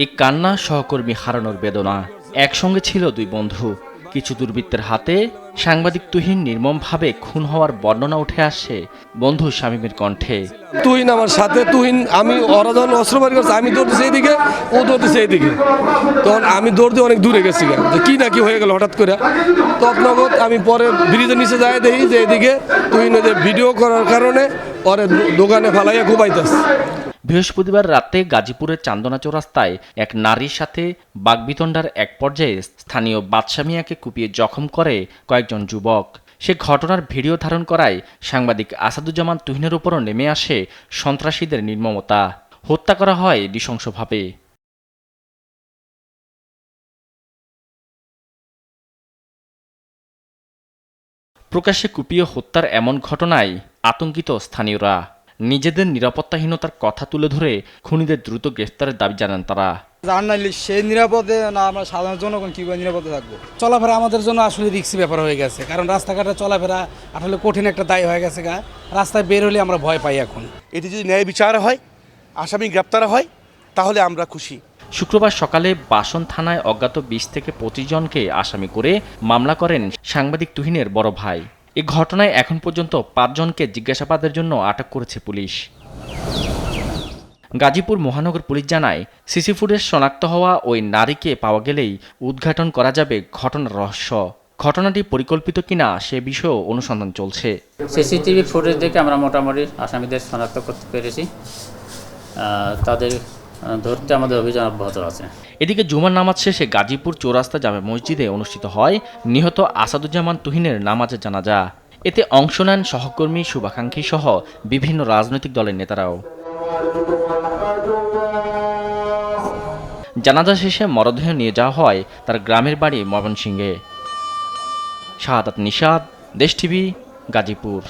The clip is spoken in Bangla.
এই কান্না সহকর্মী হারানোর বেদনা। একসঙ্গে ছিল দুই বন্ধু। কিছু দুর্বৃত্তের হাতে সাংবাদিক তুহিন নির্মমভাবে খুন হওয়ার বর্ণনা উঠে আসে বন্ধু শামীমের কণ্ঠে। তুহিন আমার সাথে, তুহিন আমি ওরা যখন অস্ত্র বাড়ি করছে আমি দৌড়তেছি এইদিকে, ও দৌড়তেছে এইদিকে। তখন আমি দৌড়তে অনেক দূরে গেছি, যে কি না কি হয়ে গেল হঠাৎ করে। তৎনগত আমি পরে ব্রিজের নিচে যাই দেখি যে এদিকে তুহিন যে ভিডিও করার কারণে পরে দোকানে ফালাইয়া ঘুমাইতেছে। বৃহস্পতিবার রাতে গাজীপুরের চান্দনা চৌরাস্তায় এক নারীর সাথে বাগবিতণ্ডার এক পর্যায়ে স্থানীয় বাদশা মিয়াকে কুপিয়ে জখম করে কয়েকজন যুবক। সে ঘটনার ভিডিও ধারণ করায় সাংবাদিক আসাদুজ্জামান তুহিনের উপরও নেমে আসে সন্ত্রাসীদের নির্মমতা। হত্যা করা হয় নৃশংসভাবে। প্রকাশ্যে কুপিয়ে হত্যার এমন ঘটনায় আতঙ্কিত স্থানীয়রা। নিজেদের নিরাপত্তাহীনতার কথা তুলে ধরে খুনিদের দ্রুত গ্রেফতারের দাবি জানান তারা। সেই নিরাপদে না, আমরা সাধারণ জনগণ কীভাবে নিরাপদে থাকবো? চলাফেরা আমাদের জন্য আসলে রিস্কি ব্যাপার হয়ে গেছে, কারণ রাস্তাঘাটে চলাফেরা আসলে কঠিন একটা দায় হয়ে গেছে। রাস্তায় বের হলে আমরা ভয় পাই এখন। এটি যদি ন্যায় বিচার হয়, আসামি গ্রেপ্তার হয়, তাহলে আমরা খুশি। শুক্রবার সকালে বাসন থানায় অজ্ঞাত 20 থেকে 25 জনকে আসামি করে মামলা করেন সাংবাদিক তুহিনের বড় ভাই। এ ঘটনায় এখন পর্যন্ত 5 জনকে জিজ্ঞাসাবাদের জন্য আটক করেছে পুলিশ। গাজীপুর মহানগর পুলিশ জানায়, সিসি ফুটেজ শনাক্ত হওয়া ওই নারীকে পাওয়া গেলেই উদ্ঘাটন করা যাবে ঘটনার রহস্য। ঘটনাটি পরিকল্পিত কিনা সে বিষয়েও অনুসন্ধান চলছে। সিসিটিভি ফুটেজ দেখে আমরা মোটামুটি আসামিদের শনাক্ত করতে পেরেছি। তাদের ধরতে আমাদের অভিযান অব্যাহত আছে। এদিকে জুমার নামাজ শেষে গাজীপুর চৌরাস্তা জামে মসজিদে অনুষ্ঠিত হয় নিহত আসাদুজ্জামান তুহিনের নামাজের জানাজা। এতে অংশ নেন সহকর্মী, শুভাকাঙ্ক্ষী সহ বিভিন্ন রাজনৈতিক দলের নেতারাও। জানাজা শেষে মরদেহ নিয়ে যাওয়া হয় তার গ্রামের বাড়ি ময়মনসিংহে। শাহাদাত নিশাদ, দেশ টিভি, গাজীপুর।